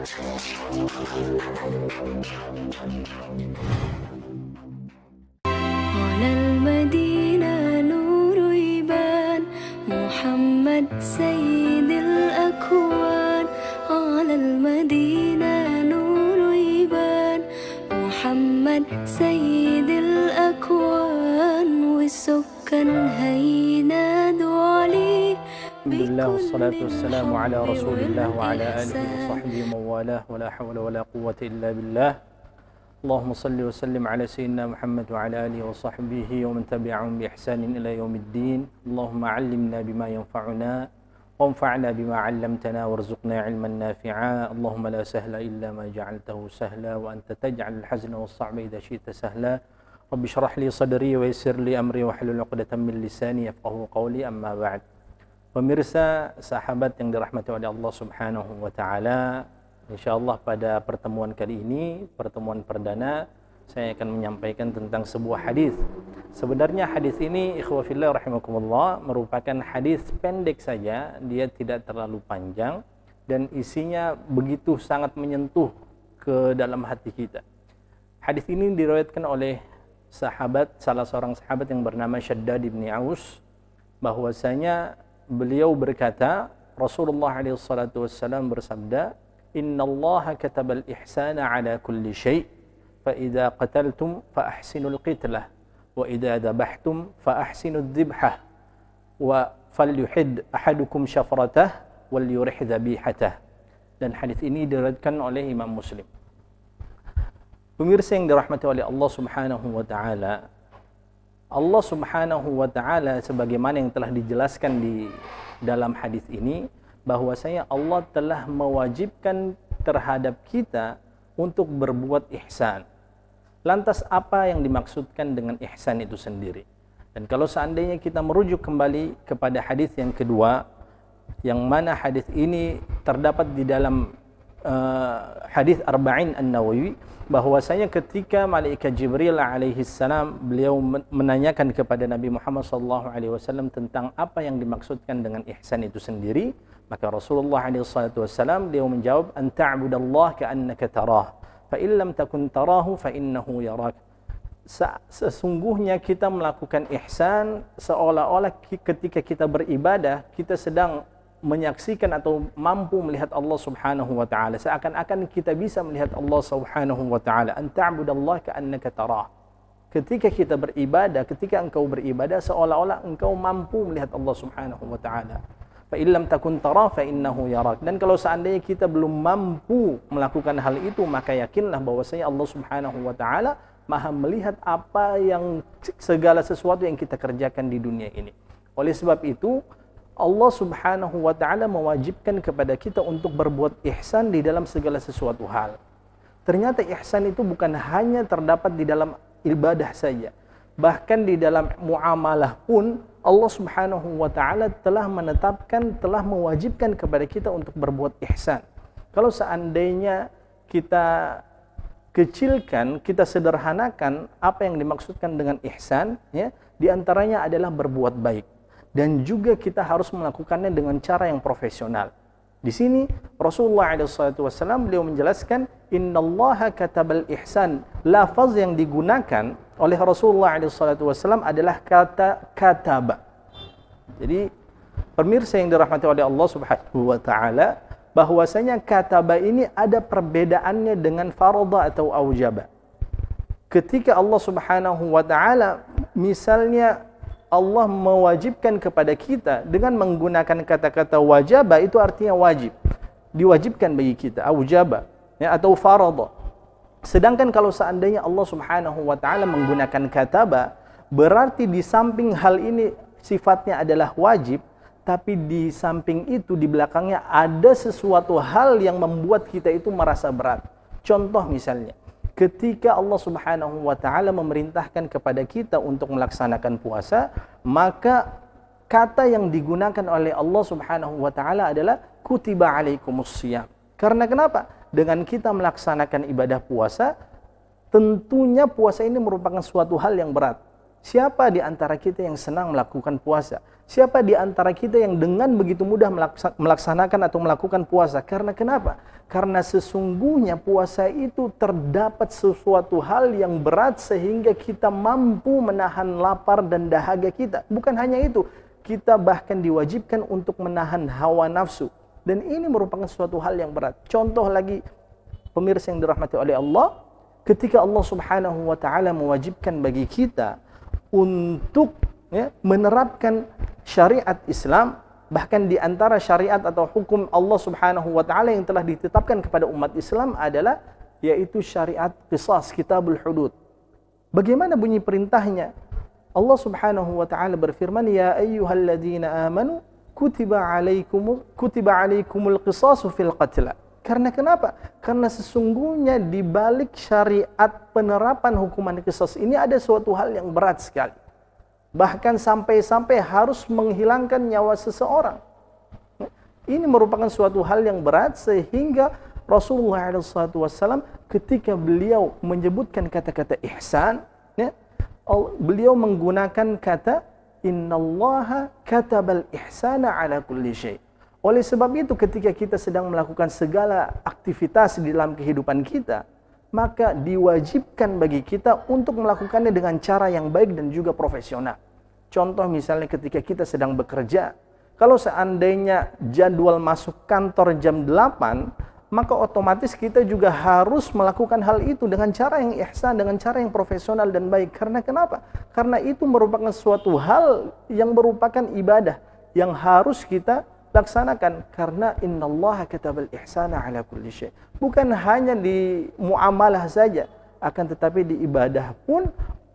على المدينة نور يبان محمد سيد الأكوان على المدينة نور يبان محمد سيد الأكوان والسكان هينادوا عليه الحمد لله والصلاة والسلام على رسول الله وعلى آله وصحبه ومن والاه ولا حول ولا قوة إلا بالله. اللهم صل وسلم على سيدنا محمد وعلى آله وصحبه ومن تبعهم بإحسان إلى يوم الدين. اللهم علمنا بما ينفعنا وانفعنا بما علمتنا وارزقنا علما نافعا. اللهم لا سهل إلا ما جعلته سهلا وأنت تجعل الحزن والصعب إذا شئت سهلا. رب اشرح لي صدري ويسر لي أمري واحلل عقدة من لساني يفقهوا قولي. أما بعد. Pemirsa, sahabat yang dirahmati oleh Allah Subhanahu wa taala, insyaallah pada pertemuan kali ini, pertemuan perdana, saya akan menyampaikan tentang sebuah hadis. Sebenarnya hadis ini ikhwah fillah rahimakumullah merupakan hadis pendek saja, dia tidak terlalu panjang dan isinya begitu sangat menyentuh ke dalam hati kita. Hadis ini diriwayatkan oleh salah seorang sahabat yang bernama Shaddad bin Aus, bahwasanya beliau berkata, Rasulullah SAW bersabda, Inna Allah katabal ihsana ala kulli syai' fa idza qataltum fa ahsinul qitlah wa idza dabahtum fa ahsinud dhibhah wa falyuhid ahadukum syafratah wal yurih dhabihatah. Dan hadis ini diriwayatkan oleh Imam Muslim. Pemirsa yang dirahmati oleh Allah Subhanahu wa taala, Allah Subhanahu wa taala sebagaimana yang telah dijelaskan di dalam hadis ini, bahwasanya Allah telah mewajibkan terhadap kita untuk berbuat ihsan. Lantas apa yang dimaksudkan dengan ihsan itu sendiri? Dan kalau seandainya kita merujuk kembali kepada hadis yang kedua, yang mana hadis ini terdapat di dalam hadis Arba'in An-Nawawi, bahwasanya ketika malaikat Jibril alaihi salam beliau menanyakan kepada Nabi Muhammad sallallahu alaihi wasallam tentang apa yang dimaksudkan dengan ihsan itu sendiri, maka Rasulullah alaihi wasallam beliau menjawab, an ta'budallaha ka'annaka tarah fa in lam takun tarahu fa innahu yarak. Sesungguhnya kita melakukan ihsan seolah-olah ketika kita beribadah kita sedang menyaksikan atau mampu melihat Allah Subhanahu wa taala, seakan-akan kita bisa melihat Allah Subhanahu wa taala. An ta'budallaha ka'annaka tarah. Ketika kita beribadah, ketika engkau beribadah seolah-olah engkau mampu melihat Allah Subhanahu wa taala. Fa illam takun tarah fa innahu yarak. Dan kalau seandainya kita belum mampu melakukan hal itu, maka yakinlah bahwasanya Allah Subhanahu wa taala Maha melihat apa yang segala sesuatu yang kita kerjakan di dunia ini. Oleh sebab itu Allah Subhanahu wa taala mewajibkan kepada kita untuk berbuat ihsan di dalam segala sesuatu hal. Ternyata ihsan itu bukan hanya terdapat di dalam ibadah saja. Bahkan di dalam muamalah pun Allah Subhanahu wa taala telah menetapkan, telah mewajibkan kepada kita untuk berbuat ihsan. Kalau seandainya kita kecilkan, kita sederhanakan apa yang dimaksudkan dengan ihsan, ya, di antaranya adalah berbuat baik. Dan juga kita harus melakukannya dengan cara yang profesional. Di sini Rasulullah SAW beliau menjelaskan, Innallaha katabal ihsan. Lafaz yang digunakan oleh Rasulullah SAW adalah kata kataba. Jadi pemirsa yang dirahmati oleh Allah Subhanahu wa taala, bahwasanya kataba ini ada perbedaannya dengan farada atau aujaba. Ketika Allah Subhanahu wa taala misalnya Allah mewajibkan kepada kita dengan menggunakan kata-kata wajaba, itu artinya wajib, diwajibkan bagi kita, aujaba, ya, atau farada. Sedangkan kalau seandainya Allah Subhanahu wa taala menggunakan kataba, berarti di samping hal ini sifatnya adalah wajib, tapi di samping itu di belakangnya ada sesuatu hal yang membuat kita itu merasa berat. Contoh misalnya, ketika Allah Subhanahu wa taala memerintahkan kepada kita untuk melaksanakan puasa, maka kata yang digunakan oleh Allah Subhanahu wa taala adalah kutiba alaikumusiyam. Karena kenapa? Dengan kita melaksanakan ibadah puasa, tentunya puasa ini merupakan suatu hal yang berat. Siapa di antara kita yang senang melakukan puasa? Siapa di antara kita yang dengan begitu mudah melaksanakan atau melakukan puasa? Karena kenapa? Karena sesungguhnya puasa itu terdapat sesuatu hal yang berat sehingga kita mampu menahan lapar dan dahaga kita. Bukan hanya itu, kita bahkan diwajibkan untuk menahan hawa nafsu. Dan ini merupakan suatu hal yang berat. Contoh lagi, pemirsa yang dirahmati oleh Allah, ketika Allah Subhanahu wa taala mewajibkan bagi kita untuk menerapkan syariat Islam, bahkan di antara syariat atau hukum Allah Subhanahu wa taala yang telah ditetapkan kepada umat Islam adalah yaitu syariat qisas, kitabul hudud. Bagaimana bunyi perintahnya? Allah Subhanahu wa taala berfirman, ya ayyuhalladzina amanu kutiba alaikumul qisasu fil qatla. Karena kenapa? Karena sesungguhnya di balik syariat penerapan hukuman qisas ini ada suatu hal yang berat sekali. Bahkan sampai-sampai harus menghilangkan nyawa seseorang. Ini merupakan suatu hal yang berat sehingga Rasulullah SAW ketika beliau menyebutkan kata-kata ihsan, beliau menggunakan kata innallaha katabal ihsana ala kulli syai'. Oleh sebab itu ketika kita sedang melakukan segala aktivitas di dalam kehidupan kita, maka diwajibkan bagi kita untuk melakukannya dengan cara yang baik dan juga profesional. Contoh misalnya ketika kita sedang bekerja, kalau seandainya jadwal masuk kantor jam 8, maka otomatis kita juga harus melakukan hal itu dengan cara yang ihsan, dengan cara yang profesional dan baik. Karena kenapa? Karena itu merupakan suatu hal yang merupakan ibadah yang harus kita laksanakan. Karena innallaha katabal ihsana ala kulli syai'. Bukan hanya di muamalah saja, akan tetapi di ibadah pun,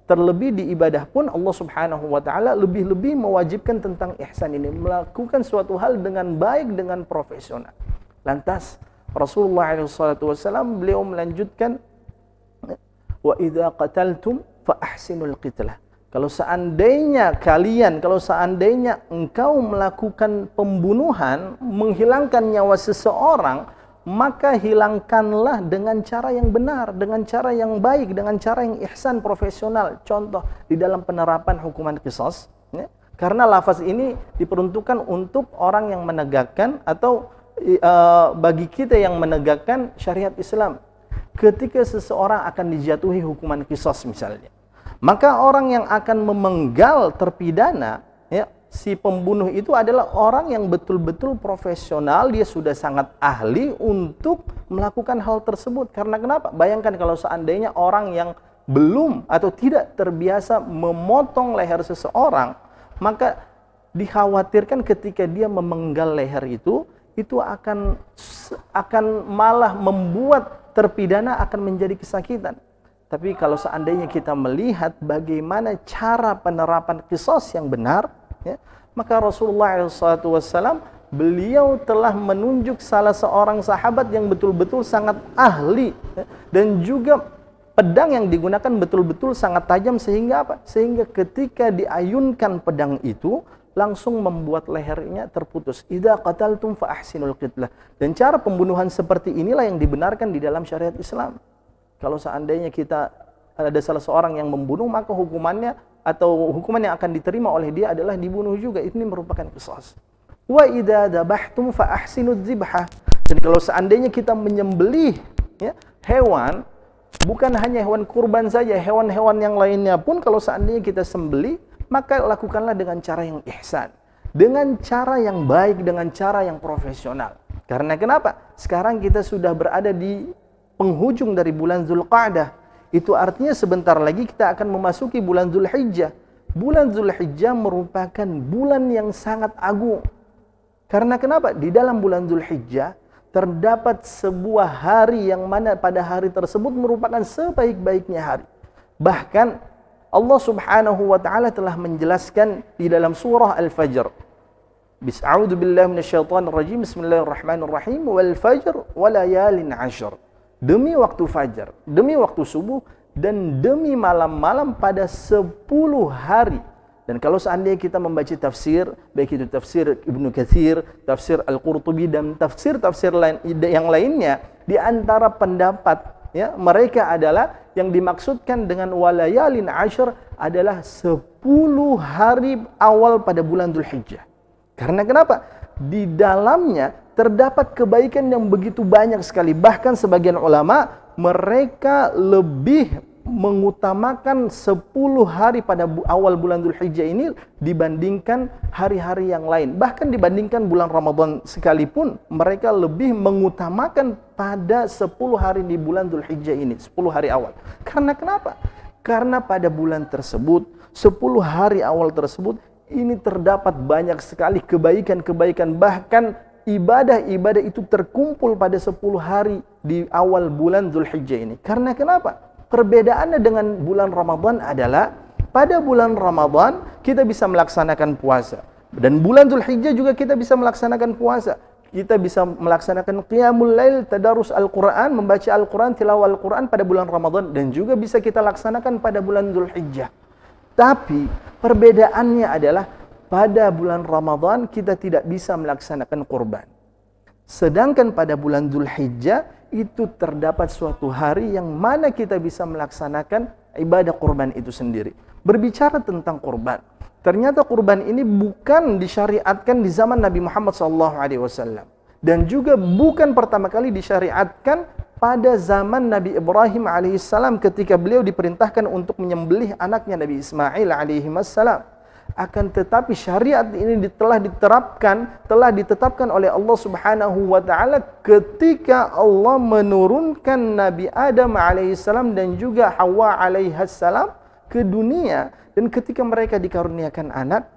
terlebih di ibadah pun Allah Subhanahu wa taala lebih-lebih mewajibkan tentang ihsan ini, melakukan suatu hal dengan baik, dengan profesional. Lantas Rasulullah SAW beliau melanjutkan, wa idza qataltum fa ahsinul qitlah. Kalau seandainya engkau melakukan pembunuhan, menghilangkan nyawa seseorang, maka hilangkanlah dengan cara yang benar, dengan cara yang baik, dengan cara yang ihsan, profesional. Contoh di dalam penerapan hukuman qisas, karena lafaz ini diperuntukkan untuk orang yang menegakkan atau bagi kita yang menegakkan syariat Islam. Ketika seseorang akan dijatuhi hukuman qisas misalnya, maka orang yang akan memenggal terpidana, si pembunuh itu adalah orang yang betul-betul profesional, dia sudah sangat ahli untuk melakukan hal tersebut. Karena kenapa? Bayangkan kalau seandainya orang yang belum atau tidak terbiasa memotong leher seseorang, maka dikhawatirkan ketika dia memenggal leher itu akan malah membuat terpidana akan menjadi kesakitan. Tapi kalau seandainya kita melihat bagaimana cara penerapan qisas yang benar, maka Rasulullah SAW beliau telah menunjuk salah seorang sahabat yang betul-betul sangat ahli, dan juga pedang yang digunakan betul-betul sangat tajam sehingga apa? Sehingga ketika diayunkan pedang itu langsung membuat lehernya terputus. Idza qataltum fa ahsinul qitlah. Dan cara pembunuhan seperti inilah yang dibenarkan di dalam syariat Islam. Kalau seandainya kita ada salah seorang yang membunuh, maka hukumannya atau hukuman yang akan diterima oleh dia adalah dibunuh juga. Ini merupakan qisas. Wa idza dzabhtum fa ahsinudz dzibhah. Dan kalau seandainya kita menyembelih hewan, bukan hanya hewan kurban saja, hewan-hewan yang lainnya pun kalau seandainya kita sembelih, maka lakukanlah dengan cara yang ihsan, dengan cara yang baik, dengan cara yang profesional. Karena kenapa? Sekarang kita sudah berada di penghujung dari bulan Zulqa'dah. Itu artinya sebentar lagi kita akan memasuki bulan Zulhijjah. Bulan Zulhijjah merupakan bulan yang sangat agung. Karena kenapa? Di dalam bulan Zulhijjah terdapat sebuah hari yang mana pada hari tersebut merupakan sebaik-baiknya hari. Bahkan Allah Subhanahu wa taala telah menjelaskan di dalam surah Al-Fajr. A'udzu billahi minasyaitonir rajim. Bismillahirrahmanirrahim. Wal fajr wa layalin 'ashr. Demi waktu fajar, demi waktu subuh, dan demi malam-malam pada 10 hari. Dan kalau seandainya kita membaca tafsir, baik itu tafsir Ibnu Katsir, tafsir Al-Qurtubi, dan tafsir-tafsir yang lainnya, di antara pendapat mereka adalah yang dimaksudkan dengan walayalin 'ashr adalah 10 hari awal pada bulan Dzulhijjah. Karena kenapa? Di dalamnya terdapat kebaikan yang begitu banyak sekali. Bahkan sebagian ulama mereka lebih mengutamakan 10 hari pada awal bulan Dzulhijjah ini dibandingkan hari-hari yang lain. Bahkan dibandingkan bulan Ramadan sekalipun, mereka lebih mengutamakan pada 10 hari di bulan Dzulhijjah ini, 10 hari awal. Karena kenapa? Karena pada bulan tersebut, 10 hari awal tersebut, ini terdapat banyak sekali kebaikan-kebaikan. Bahkan ibadah-ibadah itu terkumpul pada 10 hari di awal bulan Dzulhijjah ini. Karena kenapa? Perbedaannya dengan bulan Ramadan adalah pada bulan Ramadan kita bisa melaksanakan puasa. Dan bulan Dzulhijjah juga kita bisa melaksanakan puasa. Kita bisa melaksanakan qiyamul lail, tadarus Al-Quran, membaca Al-Quran, tilawah Al-Quran pada bulan Ramadan. Dan juga bisa kita laksanakan pada bulan Dzulhijjah. Tapi perbedaannya adalah pada bulan Ramadan kita tidak bisa melaksanakan kurban. Sedangkan pada bulan Dzulhijjah itu terdapat suatu hari yang mana kita bisa melaksanakan ibadah kurban itu sendiri. Berbicara tentang kurban, ternyata kurban ini bukan disyariatkan di zaman Nabi Muhammad SAW. Dan juga bukan pertama kali disyariatkan pada zaman Nabi Ibrahim alaihissalam ketika beliau diperintahkan untuk menyembelih anaknya Nabi Ismail alaihissalam. Akan tetapi syariat ini telah ditetapkan oleh Allah Subhanahu wa taala ketika Allah menurunkan Nabi Adam alaihissalam dan juga Hawa alaihissalam ke dunia. Dan ketika mereka dikaruniakan anak,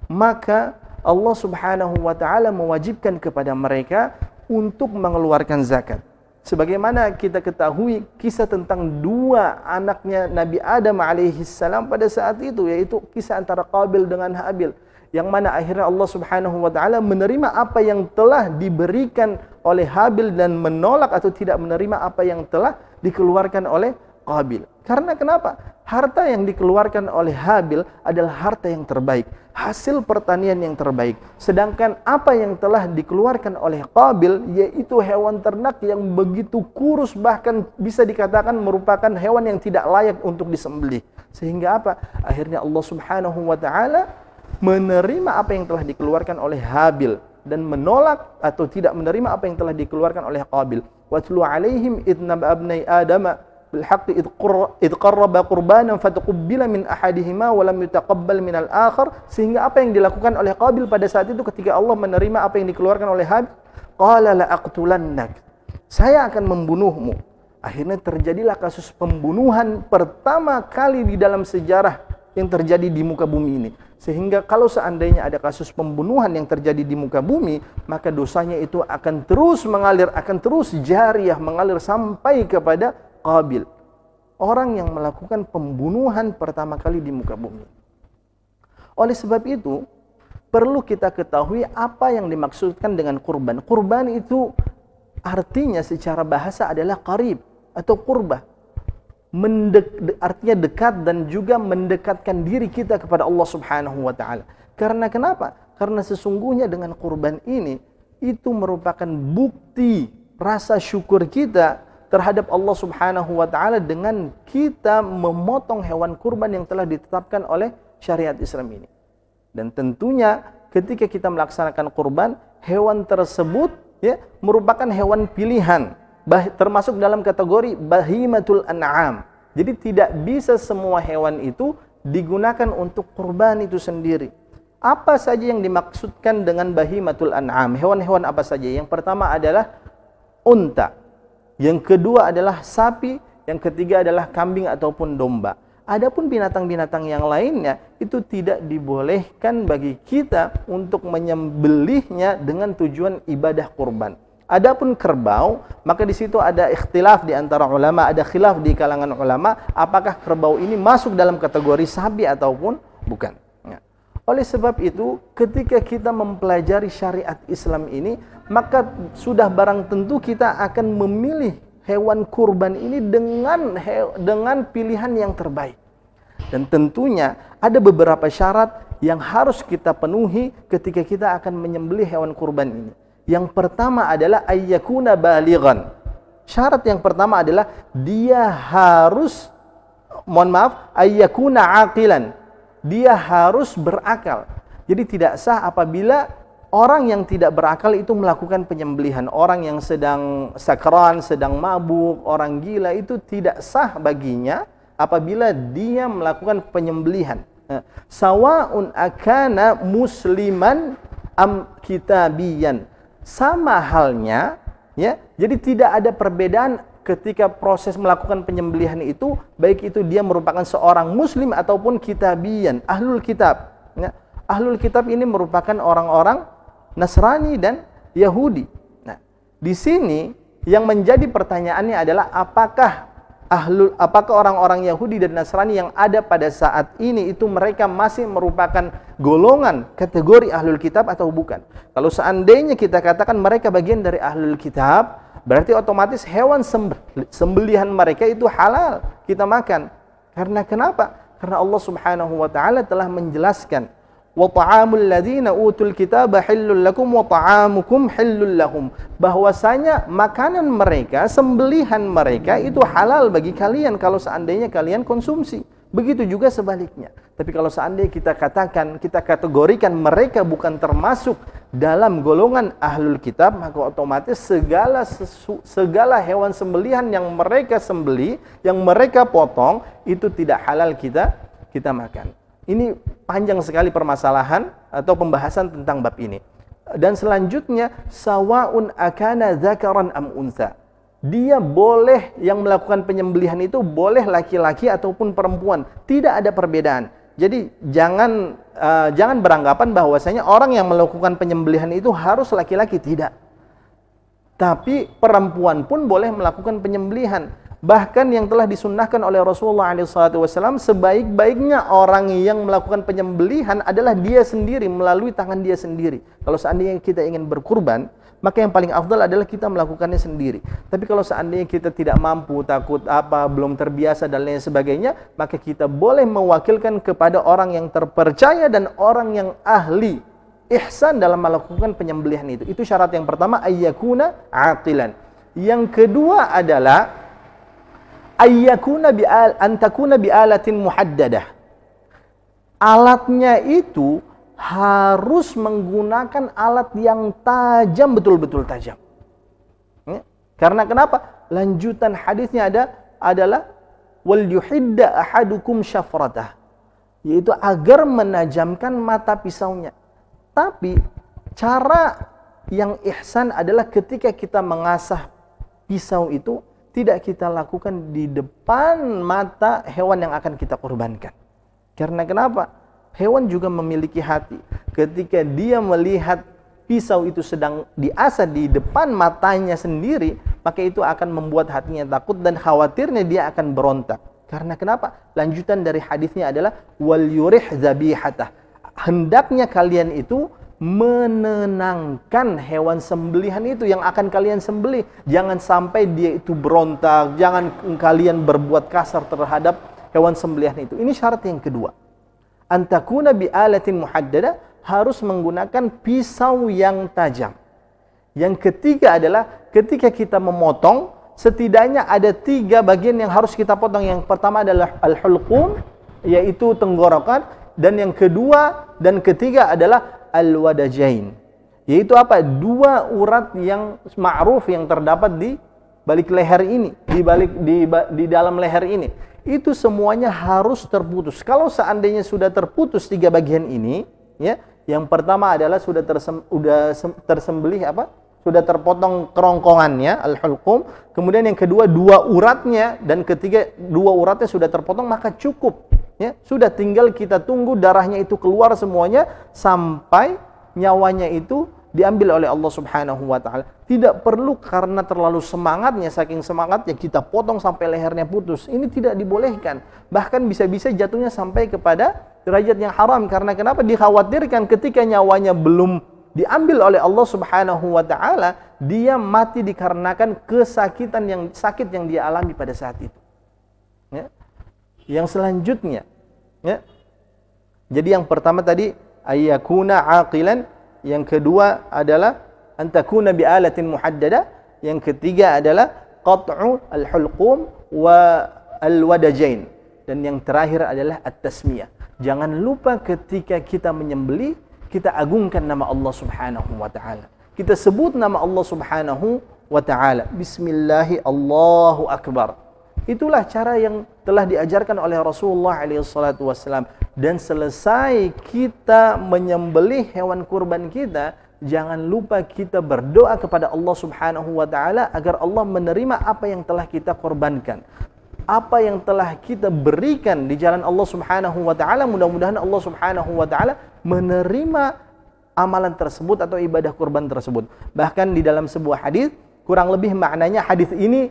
maka Allah Subhanahu wa taala mewajibkan kepada mereka untuk mengeluarkan zakat. Sebagaimana kita ketahui kisah tentang dua anaknya Nabi Adam alaihissalam pada saat itu, yaitu kisah antara Qabil dengan Habil, yang mana akhirnya Allah Subhanahu wa taala menerima apa yang telah diberikan oleh Habil dan menolak atau tidak menerima apa yang telah dikeluarkan oleh Qabil. Karena kenapa? Harta yang dikeluarkan oleh Habil adalah harta yang terbaik, hasil pertanian yang terbaik. Sedangkan apa yang telah dikeluarkan oleh Qabil yaitu hewan ternak yang begitu kurus, bahkan bisa dikatakan merupakan hewan yang tidak layak untuk disembelih. Sehingga apa? Akhirnya Allah Subhanahu wa taala menerima apa yang telah dikeluarkan oleh Habil dan menolak atau tidak menerima apa yang telah dikeluarkan oleh Qabil. Watlu alaihim idna abnai adama بالحق إذ قرب قربانا فتقبل من أحدهما ولم يتقبل من الآخر. Sehingga apa yang dilakukan oleh Qabil pada saat itu ketika Allah menerima apa yang dikeluarkan oleh Habil, qala la aqtulannak, saya akan membunuhmu. Akhirnya terjadilah kasus pembunuhan pertama kali di dalam sejarah yang terjadi di muka bumi ini. Sehingga kalau seandainya ada kasus pembunuhan yang terjadi di muka bumi, maka dosanya itu akan terus mengalir, akan terus jariyah mengalir sampai kepada Qabil, orang yang melakukan pembunuhan pertama kali di muka bumi. Oleh sebab itu, perlu kita ketahui apa yang dimaksudkan dengan kurban. Kurban itu artinya secara bahasa adalah qarib atau qurbah. Artinya dekat dan juga mendekatkan diri kita kepada Allah Subhanahu wa taala. Karena kenapa? Karena sesungguhnya dengan kurban ini itu merupakan bukti rasa syukur kita terhadap Allah Subhanahu wa taala dengan kita memotong hewan kurban yang telah ditetapkan oleh syariat Islam ini. Dan tentunya ketika kita melaksanakan kurban, hewan tersebut merupakan hewan pilihan, termasuk dalam kategori bahimatul an'am. Jadi tidak bisa semua hewan itu digunakan untuk kurban itu sendiri. Apa saja yang dimaksudkan dengan bahimatul an'am? Hewan-hewan apa saja? Yang pertama adalah unta. Yang kedua adalah sapi, yang ketiga adalah kambing ataupun domba. Adapun binatang-binatang yang lainnya itu tidak dibolehkan bagi kita untuk menyembelihnya dengan tujuan ibadah kurban. Adapun kerbau, maka di situ ada ikhtilaf di antara ulama, ada khilaf di kalangan ulama apakah kerbau ini masuk dalam kategori sapi ataupun bukan. Oleh sebab itu, ketika kita mempelajari syariat Islam ini, maka sudah barang tentu kita akan memilih hewan kurban ini dengan pilihan yang terbaik. Dan tentunya ada beberapa syarat yang harus kita penuhi ketika kita akan menyembelih hewan kurban ini. Yang pertama adalah ayyakuna balighan. Syarat yang pertama adalah dia harus mohon maaf, ayyakuna aqilan. Dia harus berakal. Jadi tidak sah apabila orang yang tidak berakal itu melakukan penyembelihan. Orang yang sedang sakran, sedang mabuk, orang gila itu tidak sah baginya apabila dia melakukan penyembelihan. Sawa'un akana musliman am kitabiyan. Sama halnya, ya. Jadi tidak ada perbedaan ketika proses melakukan penyembelihan itu, baik itu dia merupakan seorang muslim ataupun kitabiyan, ahlul kitab. Ya. Ahlul kitab ini merupakan orang-orang Nasrani dan Yahudi. Nah, di sini yang menjadi pertanyaannya adalah apakah orang-orang Yahudi dan Nasrani yang ada pada saat ini itu mereka masih merupakan golongan kategori ahlul kitab atau bukan? Kalau seandainya kita katakan mereka bagian dari ahlul kitab, berarti otomatis hewan sembelihan mereka itu halal kita makan. Karena kenapa? Karena Allah Subhanahu wa taala telah menjelaskan, wa ta'amul ladzina utul kitaba hillul lakum wa ta'amukum hillul lahum, bahwasanya makanan mereka, sembelihan mereka itu halal bagi kalian kalau seandainya kalian konsumsi. Begitu juga sebaliknya. Tapi kalau seandainya kita katakan, kita kategorikan mereka bukan termasuk dalam golongan ahlul kitab, maka otomatis segala hewan sembelihan yang mereka sembelih, yang mereka potong, itu tidak halal kita makan. Ini panjang sekali permasalahan atau pembahasan tentang bab ini. Dan selanjutnya, sawa'un akana dzakaran am untha. Dia boleh, yang melakukan penyembelihan itu boleh laki-laki ataupun perempuan, tidak ada perbedaan. Jadi jangan beranggapan bahwasanya orang yang melakukan penyembelihan itu harus laki-laki, tidak. Tapi perempuan pun boleh melakukan penyembelihan. Bahkan yang telah disunnahkan oleh Rasulullah SAW, sebaik-baiknya orang yang melakukan penyembelihan adalah dia sendiri, melalui tangan dia sendiri. Kalau seandainya kita ingin berkurban, maka yang paling afdal adalah kita melakukannya sendiri. Tapi kalau seandainya kita tidak mampu, takut belum terbiasa dan lain sebagainya, maka kita boleh mewakilkan kepada orang yang terpercaya dan orang yang ahli ihsan dalam melakukan penyembelihan itu. Itu syarat yang pertama, ayyakuna aqilan. Yang kedua adalah antakuna bi'alatin muhaddadah. Alatnya itu harus menggunakan alat yang tajam, betul-betul tajam. Ya. Karena kenapa? Lanjutan hadisnya adalah wal yuhidda ahadukum syafratah, yaitu agar menajamkan mata pisaunya. Tapi cara yang ihsan adalah ketika kita mengasah pisau itu tidak kita lakukan di depan mata hewan yang akan kita korbankan. Karena kenapa? Hewan juga memiliki hati. Ketika dia melihat pisau itu sedang diasah di depan matanya sendiri, maka itu akan membuat hatinya takut dan khawatirnya dia akan berontak. Karena kenapa? Lanjutan dari hadisnya adalah wal yurih zabihatah. Hendaknya kalian itu menenangkan hewan sembelihan itu yang akan kalian sembelih. Jangan sampai dia itu berontak, jangan kalian berbuat kasar terhadap hewan sembelihan itu. Ini syarat yang kedua. Antakuna bi'alatin muhaddada, harus menggunakan pisau yang tajam. Yang ketiga adalah ketika kita memotong, setidaknya ada 3 bagian yang harus kita potong. Yang pertama adalah al-hulqum, yaitu tenggorokan, dan yang kedua dan ketiga adalah al-wadajain, yaitu apa? 2 urat yang ma'ruf yang terdapat di balik leher ini, di dalam leher ini. Itu semuanya harus terputus. Kalau seandainya sudah terputus 3 bagian ini, ya, yang pertama adalah sudah tersembelih sudah terpotong kerongkongannya, al-hulqum. Kemudian yang kedua 2 uratnya, dan ketiga 2 uratnya sudah terpotong, maka cukup. Ya, sudah tinggal kita tunggu darahnya itu keluar semuanya sampai nyawanya itu diambil oleh Allah Subhanahu wa taala. Tidak perlu karena terlalu semangatnya, saking semangatnya kita potong sampai lehernya putus. Ini tidak dibolehkan. Bahkan bisa-bisa jatuhnya sampai kepada derajat yang haram. Karena kenapa? Dikhawatirkan ketika nyawanya belum diambil oleh Allah Subhanahu wa taala, dia mati dikarenakan sakit yang dia alami pada saat itu. Ya. Yang selanjutnya, ya. Jadi yang pertama tadi ayyakuna aqilan, yang kedua adalah antakuna bi'alatin muhaddada, yang ketiga adalah qat'u al-hulqum wa al-wadajain, Dan yang terakhir adalah at-tasmiyah. Jangan lupa ketika kita menyembelih, kita agungkan nama Allah Subhanahu wa taala. Kita sebut nama Allah Subhanahu wa taala. Bismillahi Allahu akbar. Itulah cara yang telah diajarkan oleh Rasulullah SAW. Dan selesai kita menyembelih hewan kurban kita, jangan lupa kita berdoa kepada Allah Subhanahu wa taala agar Allah menerima apa yang telah kita korbankan. Apa yang telah kita berikan di jalan Allah Subhanahu wa taala, mudah-mudahan Allah Subhanahu wa taala menerima amalan tersebut atau ibadah kurban tersebut. Bahkan di dalam sebuah hadis, kurang lebih maknanya hadis ini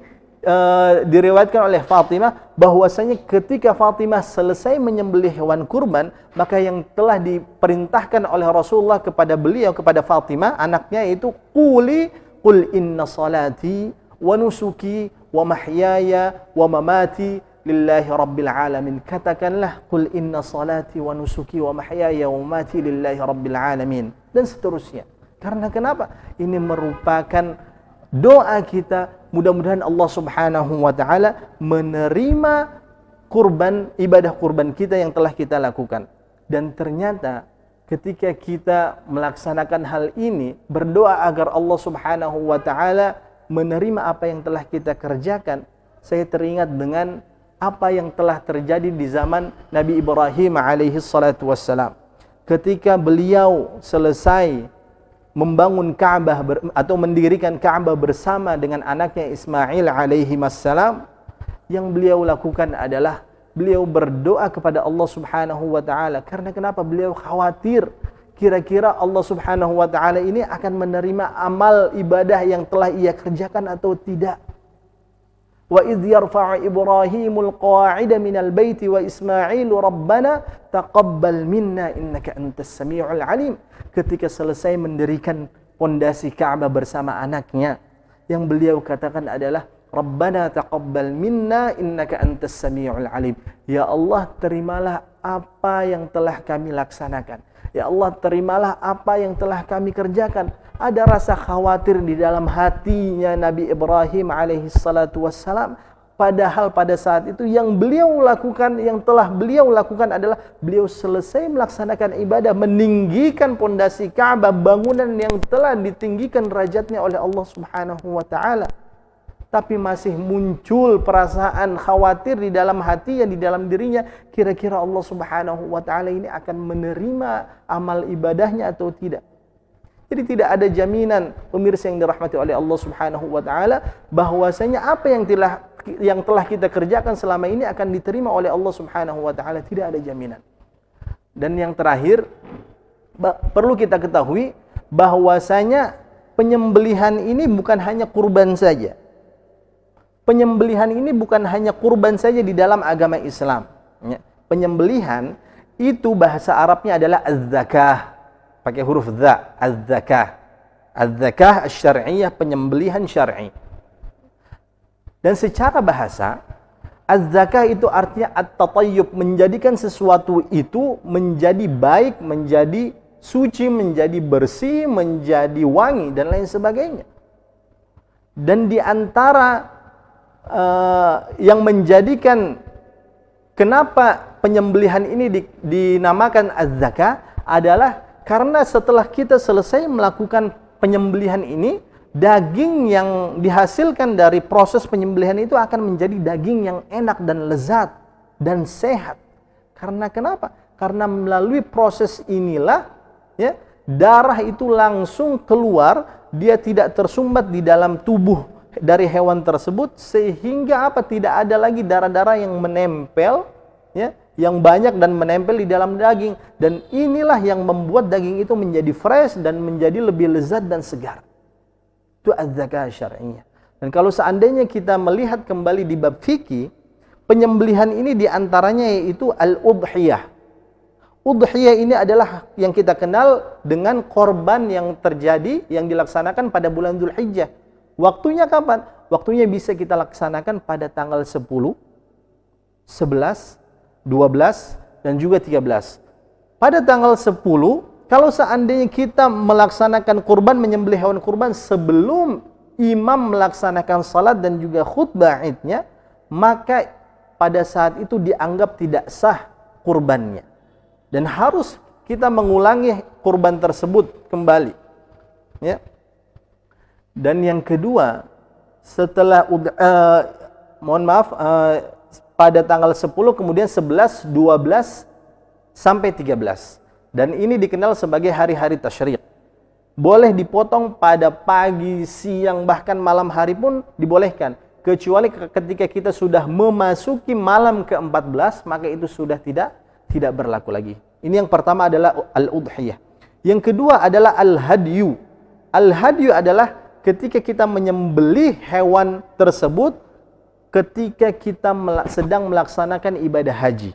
diriwayatkan oleh Fatimah bahwasanya ketika Fatimah selesai menyembelih hewan kurban, maka yang telah diperintahkan oleh Rasulullah kepada beliau, kepada Fatimah anaknya, itu qul inna salati wa nusuki wa mahyaya wa mamati lillahi rabbil alamin. Katakanlah qul inna salati wa nusuki wa mahyaya wa mamati lillahi rabbil alamin, dan seterusnya. Karena kenapa? Ini merupakan doa kita. Mudah-mudahan Allah Subhanahu wa taala menerima ibadah kurban kita yang telah kita lakukan. Dan ternyata ketika kita melaksanakan hal ini, berdoa agar Allah Subhanahu wa taala menerima apa yang telah kita kerjakan, saya teringat dengan apa yang telah terjadi di zaman Nabi Ibrahim alaihi salatu wassalam. Ketika beliau selesai membangun Ka'bah atau mendirikan Ka'bah bersama dengan anaknya Ismail alaihi wassalam, yang beliau lakukan adalah beliau berdoa kepada Allah Subhanahu wa taala. Karena kenapa? Beliau khawatir kira-kira Allah Subhanahu wa taala ini akan menerima amal ibadah yang telah ia kerjakan atau tidak. Wa idh yarfa'u Ibrahimul qawa'ida minal baiti wa Ismailu rabbana taqabbal minna innaka antas sami'ul alim. Ketika selesai mendirikan pondasi Ka'bah bersama anaknya, yang beliau katakan adalah Rabbana taqabbal minna innaka antas sami'ul alim. Ya Allah, terimalah apa yang telah kami laksanakan. Ya Allah, terimalah apa yang telah kami kerjakan. Ada rasa khawatir di dalam hatinya Nabi Ibrahim alaihi salatu wassalam. Padahal pada saat itu yang telah beliau lakukan adalah beliau selesai melaksanakan ibadah, meninggikan pondasi Ka'bah, bangunan yang telah ditinggikan derajatnya oleh Allah Subhanahu wa taala. Tapi masih muncul perasaan khawatir di dalam hati yang di dalam dirinya, kira-kira Allah Subhanahu wa taala ini akan menerima amal ibadahnya atau tidak. Jadi tidak ada jaminan, pemirsa yang dirahmati oleh Allah Subhanahu wa taala, bahwasanya apa yang telah kita kerjakan selama ini akan diterima oleh Allah Subhanahu wa taala. Tidak ada jaminan. Dan yang terakhir, perlu kita ketahui bahwasanya penyembelihan ini bukan hanya kurban saja. Penyembelihan ini bukan hanya kurban saja di dalam agama Islam. Penyembelihan itu bahasa Arabnya adalah az-zakah, pakai huruf za, az-zakah. Az-zakah asy-syar'iyyah, penyembelihan syar'i. Dan secara bahasa, az-zakah itu artinya at-tatayyub, menjadikan sesuatu itu menjadi baik, menjadi suci, menjadi bersih, menjadi wangi, dan lain sebagainya. Dan di antara yang menjadikan kenapa penyembelihan ini dinamakan az-zakah adalah karena setelah kita selesai melakukan penyembelihan ini, daging yang dihasilkan dari proses penyembelihan itu akan menjadi daging yang enak dan lezat dan sehat. Karena kenapa? Karena melalui proses inilah ya, darah itu langsung keluar, dia tidak tersumbat di dalam tubuh dari hewan tersebut, sehingga apa? Tidak ada lagi darah-darah yang menempel ya, yang banyak dan menempel di dalam daging, dan inilah yang membuat daging itu menjadi fresh dan menjadi lebih lezat dan segar. Itu az-zakah syar'iyyah. Dan kalau seandainya kita melihat kembali di bab fikih, penyembelihan ini diantaranya yaitu al-udhiyah. Udhiyah ini adalah yang kita kenal dengan korban yang terjadi, yang dilaksanakan pada bulan Dzulhijjah. Waktunya kapan? Waktunya bisa kita laksanakan pada tanggal 10, 11, 12, dan juga 13. Pada tanggal 10, kalau seandainya kita melaksanakan kurban, menyembelih hewan kurban sebelum imam melaksanakan salat dan juga khutbah idnya, maka pada saat itu dianggap tidak sah kurbannya. Dan harus kita mengulangi kurban tersebut kembali. Ya. Dan yang kedua, setelah pada tanggal 10, kemudian 11, 12 sampai 13. Dan ini dikenal sebagai hari-hari tasyrik. Boleh dipotong pada pagi, siang, bahkan malam hari pun dibolehkan. Kecuali ketika kita sudah memasuki malam ke-14, maka itu sudah tidak berlaku lagi. Ini yang pertama adalah al-udhiyah. Yang kedua adalah al-hadyu. Al-hadyu adalah ketika kita menyembelih hewan tersebut ketika kita sedang melaksanakan ibadah haji.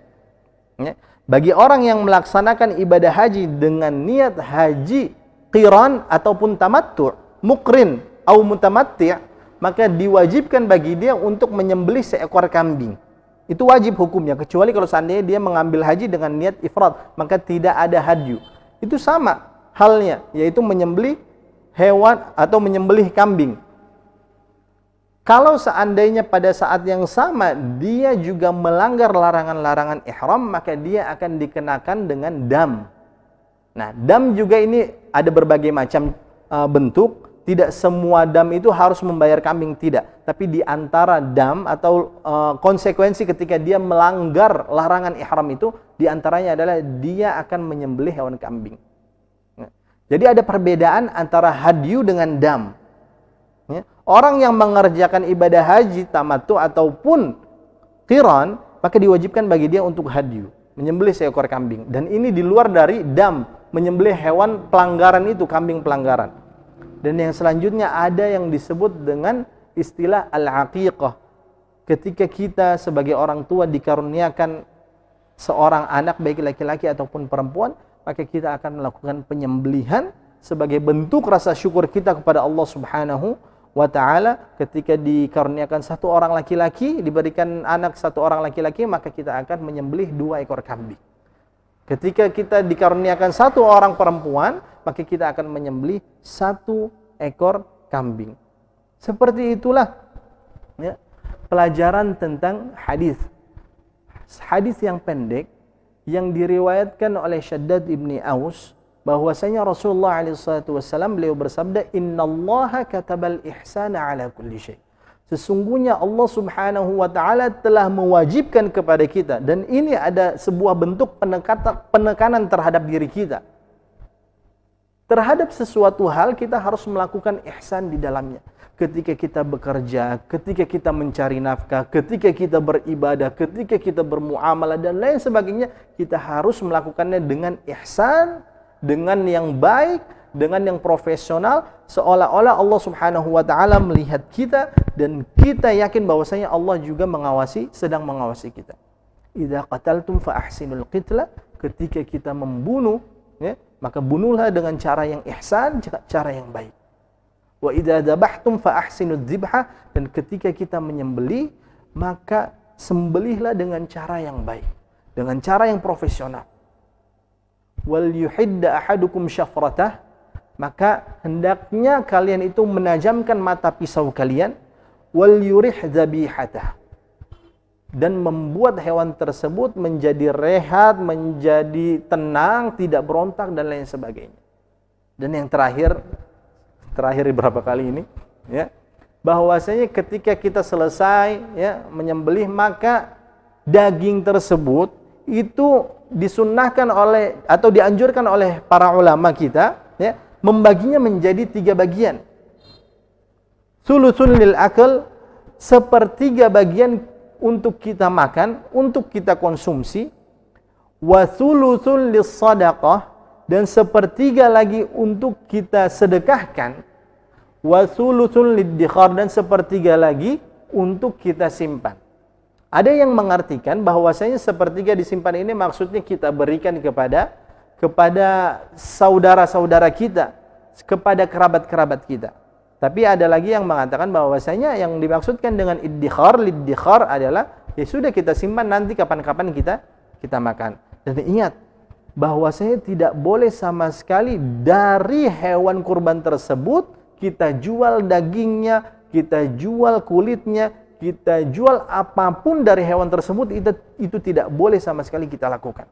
Ya. Bagi orang yang melaksanakan ibadah haji dengan niat haji qiran ataupun tamattu', mukrin atau mutamatti', maka diwajibkan bagi dia untuk menyembelih seekor kambing. Itu wajib hukumnya, kecuali kalau seandainya dia mengambil haji dengan niat ifrad, maka tidak ada hadyu. Itu sama halnya, yaitu menyembelih hewan atau menyembelih kambing. Kalau seandainya pada saat yang sama dia juga melanggar larangan-larangan ihram, maka dia akan dikenakan dengan dam. Nah, dam juga ini ada berbagai macam bentuk. Tidak semua dam itu harus membayar kambing, tidak. Tapi di antara dam atau konsekuensi ketika dia melanggar larangan ihram itu, di antaranya adalah dia akan menyembelih hewan kambing. Nah, jadi ada perbedaan antara hadyu dengan dam. Ya. Orang yang mengerjakan ibadah haji tamattu ataupun qiran, maka diwajibkan bagi dia untuk hadyu, menyembelih seekor kambing. Dan ini di luar dari dam, menyembelih hewan pelanggaran itu, kambing pelanggaran. Dan yang selanjutnya ada yang disebut dengan istilah al-aqiqah. Ketika kita sebagai orang tua dikaruniakan seorang anak, baik laki-laki ataupun perempuan, maka kita akan melakukan penyembelihan sebagai bentuk rasa syukur kita kepada Allah Subhanahu wa ta'ala. Ketika dikaruniakan satu orang laki-laki, diberikan anak satu orang laki-laki, maka kita akan menyembelih 2 ekor kambing. Ketika kita dikaruniakan satu orang perempuan, maka kita akan menyembelih 1 ekor kambing. Seperti itulah ya, pelajaran tentang hadis. Hadis yang pendek yang diriwayatkan oleh Syaddad ibni Aus, bahwasanya Rasulullah SAW beliau bersabda, innallaha katabal ihsana ala kulli syai. Sesungguhnya Allah Subhanahu wa ta'ala telah mewajibkan kepada kita, dan ini ada sebuah bentuk penekanan terhadap diri kita. Terhadap sesuatu hal kita harus melakukan ihsan di dalamnya. Ketika kita bekerja, ketika kita mencari nafkah, ketika kita beribadah, ketika kita bermuamalah dan lain sebagainya, kita harus melakukannya dengan ihsan, dengan yang baik, dengan yang profesional, seolah-olah Allah Subhanahu wa ta'ala melihat kita dan kita yakin bahwasanya Allah juga sedang mengawasi kita. Idza qataltum fa ahsinul qitla, ketika kita membunuh, ya, maka bunuhlah dengan cara yang ihsan, cara yang baik. Wa idza dzabhtum fa ahsinud dzibha, dan ketika kita menyembelih, maka sembelihlah dengan cara yang baik, dengan cara yang profesional. Wal yuhidda ahadukum syafratah, maka hendaknya kalian itu menajamkan mata pisau kalian, wal yurih dzabihatah, dan membuat hewan tersebut menjadi rehat, menjadi tenang, tidak berontak dan lain sebagainya. Dan yang terakhir beberapa kali ini, ya, bahwasanya ketika kita selesai ya menyembelih, maka daging tersebut itu disunnahkan oleh atau dianjurkan oleh para ulama kita, ya, membaginya menjadi 3 bagian. Sulusun lil akal, 1/3 bagian untuk kita makan, untuk kita konsumsi. Wa sulusun lis sadaqah, dan 1/3 lagi untuk kita sedekahkan. Wa sulusun liddikhar, dan 1/3 lagi untuk kita simpan. Ada yang mengartikan bahwasanya 1/3 disimpan ini maksudnya kita berikan kepada saudara-saudara kita, kepada kerabat-kerabat kita. Tapi ada lagi yang mengatakan bahwasanya yang dimaksudkan dengan liddikhar adalah ya sudah kita simpan, nanti kapan-kapan kita makan. Dan ingat bahwasanya tidak boleh sama sekali dari hewan kurban tersebut kita jual dagingnya, kita jual kulitnya, kita jual apapun dari hewan tersebut, itu tidak boleh sama sekali kita lakukan.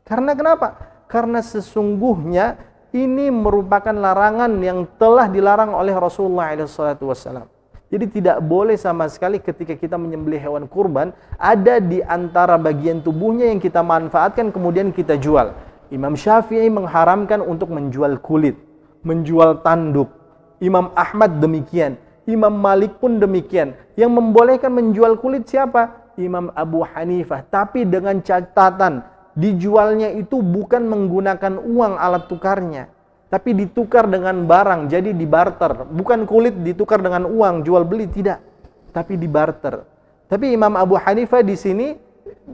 Karena kenapa? Karena sesungguhnya ini merupakan larangan yang telah dilarang oleh Rasulullah SAW. Jadi tidak boleh sama sekali ketika kita menyembelih hewan kurban, ada di antara bagian tubuhnya yang kita manfaatkan kemudian kita jual. Imam Syafi'i mengharamkan untuk menjual kulit, menjual tanduk. Imam Ahmad demikian. Imam Malik pun demikian. Yang membolehkan menjual kulit siapa? Imam Abu Hanifah. Tapi dengan catatan, dijualnya itu bukan menggunakan uang alat tukarnya, tapi ditukar dengan barang, jadi dibarter. Bukan kulit ditukar dengan uang, jual beli, tidak. Tapi dibarter. Tapi Imam Abu Hanifah di sini,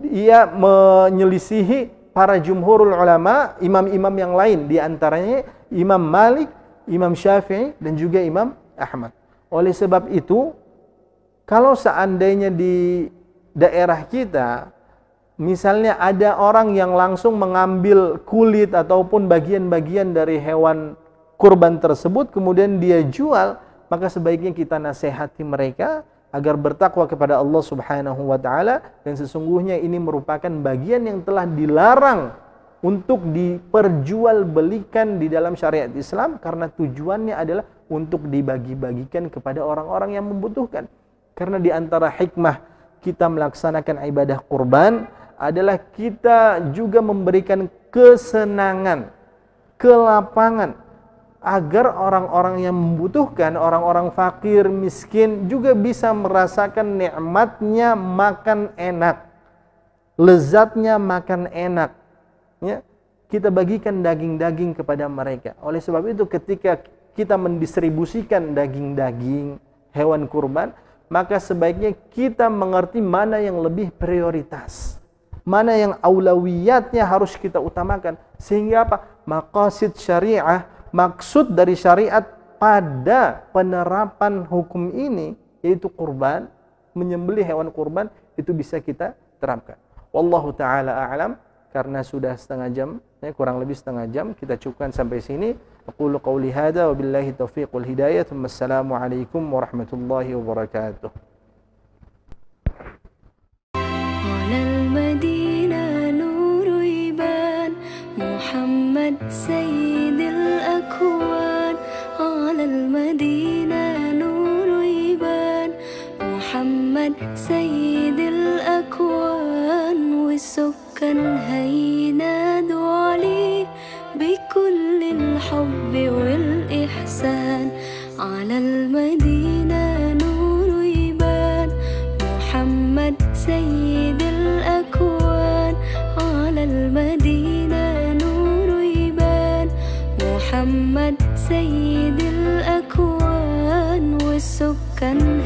ia menyelisihi para jumhurul ulama, imam-imam yang lain. Di antaranya Imam Malik, Imam Syafi'i, dan juga Imam Ahmad. Oleh sebab itu, kalau seandainya di daerah kita, misalnya ada orang yang langsung mengambil kulit ataupun bagian-bagian dari hewan kurban tersebut, kemudian dia jual, maka sebaiknya kita nasihati mereka agar bertakwa kepada Allah Subhanahu wa Ta'ala, dan sesungguhnya ini merupakan bagian yang telah dilarang untuk diperjualbelikan di dalam syariat Islam, karena tujuannya adalah untuk dibagi-bagikan kepada orang-orang yang membutuhkan. Karena di antara hikmah kita melaksanakan ibadah kurban adalah kita juga memberikan kesenangan, kelapangan, agar orang-orang yang membutuhkan, orang-orang fakir, miskin juga bisa merasakan nikmatnya makan enak, lezatnya makan enak. Ya, kita bagikan daging-daging kepada mereka. Oleh sebab itu ketika kita mendistribusikan daging-daging hewan kurban, maka sebaiknya kita mengerti mana yang lebih prioritas, mana yang aulawiyatnya harus kita utamakan. Sehingga apa? Maqasid syariah, maksud dari syariat pada penerapan hukum ini, yaitu kurban, menyembelih hewan kurban, itu bisa kita terapkan. Wallahu ta'ala a'lam. Karena sudah setengah jam, ya, kurang lebih setengah jam, kita cukupkan sampai sini. Aqulu qawli hadza wa billahi taufiq wal hidayah. Wassalamualaikum warahmatullahi wabarakatuh. محمد سيد الأكوان على المدينة نور يبان محمد سيد الأكوان والسكان هينادوا عليه بكل الحب والإحسان على المدينة نور يبان محمد سيد الأكوان على المدينة محمد سيد الأكوان والسكان